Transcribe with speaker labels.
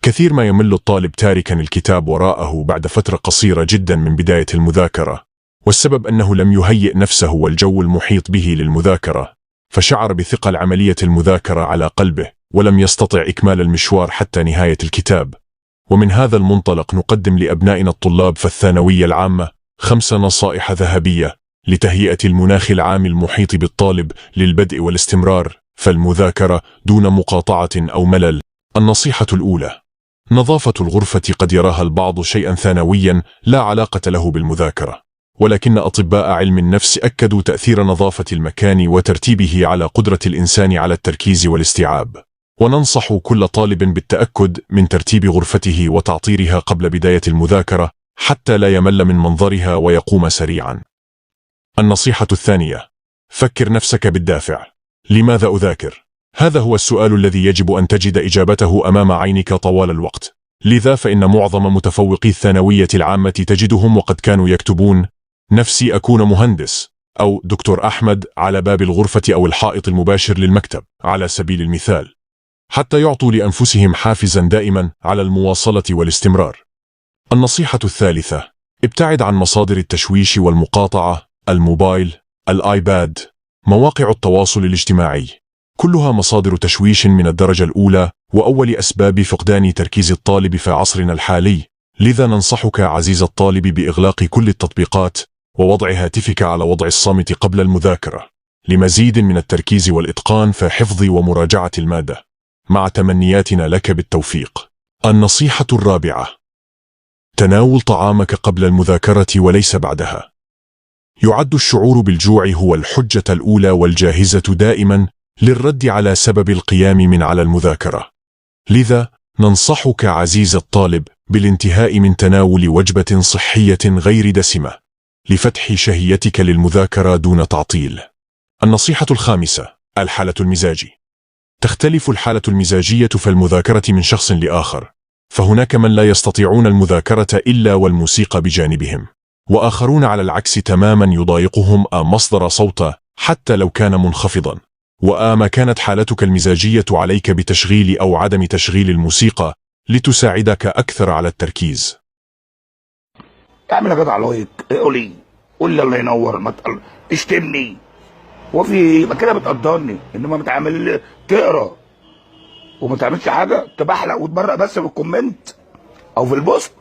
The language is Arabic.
Speaker 1: كثير ما يمل الطالب تاركا الكتاب وراءه بعد فترة قصيرة جدا من بداية المذاكرة، والسبب أنه لم يهيئ نفسه والجو المحيط به للمذاكرة، فشعر بثقل عملية المذاكرة على قلبه ولم يستطع إكمال المشوار حتى نهاية الكتاب. ومن هذا المنطلق نقدم لأبنائنا الطلاب في الثانوية العامة 5 نصائح ذهبية لتهيئة المناخ العام المحيط بالطالب للبدء والاستمرار في المذاكرة دون مقاطعة أو ملل. النصيحة الأولى: نظافة الغرفة قد يراها البعض شيئا ثانويا لا علاقة له بالمذاكرة، ولكن أطباء علم النفس أكدوا تأثير نظافة المكان وترتيبه على قدرة الإنسان على التركيز والاستيعاب، وننصح كل طالب بالتأكد من ترتيب غرفته وتعطيرها قبل بداية المذاكرة حتى لا يمل من منظرها ويقوم سريعا. النصيحة الثانية: فكر نفسك بالدافع. لماذا أذاكر؟ هذا هو السؤال الذي يجب أن تجد إجابته أمام عينك طوال الوقت. لذا فإن معظم متفوقي الثانوية العامة تجدهم وقد كانوا يكتبون نفسي أكون مهندس أو دكتور أحمد على باب الغرفة أو الحائط المباشر للمكتب على سبيل المثال، حتى يعطوا لأنفسهم حافزا دائما على المواصلة والاستمرار. النصيحة الثالثة: ابتعد عن مصادر التشويش والمقاطعة، الموبايل، الآيباد، مواقع التواصل الاجتماعي، كلها مصادر تشويش من الدرجة الأولى وأول أسباب فقدان تركيز الطالب في عصرنا الحالي. لذا ننصحك عزيز الطالب بإغلاق كل التطبيقات ووضع هاتفك على وضع الصامت قبل المذاكرة لمزيد من التركيز والإتقان في حفظ ومراجعة المادة، مع تمنياتنا لك بالتوفيق. النصيحة الرابعة: تناول طعامك قبل المذاكرة وليس بعدها. يعد الشعور بالجوع هو الحجة الأولى والجاهزة دائما للرد على سبب القيام من على المذاكرة، لذا ننصحك عزيز الطالب بالانتهاء من تناول وجبة صحية غير دسمة لفتح شهيتك للمذاكرة دون تعطيل. النصيحة الخامسة: الحالة المزاجية. تختلف الحالة المزاجية في المذاكرة من شخص لآخر، فهناك من لا يستطيعون المذاكرة إلا والموسيقى بجانبهم، وآخرون على العكس تماما يضايقهم مصدر صوت حتى لو كان منخفضا. وما كانت حالتك المزاجية عليك بتشغيل أو عدم تشغيل الموسيقى لتساعدك أكثر على التركيز.
Speaker 2: اعمل يا جدع لايك، قول لي الله ينور، ما تشتمني وفي يبقى كده بتقدرني، انما بتعمل تقرا وما تعملش حاجه تبحلق وتبرق بس في الكومنت او في البوست.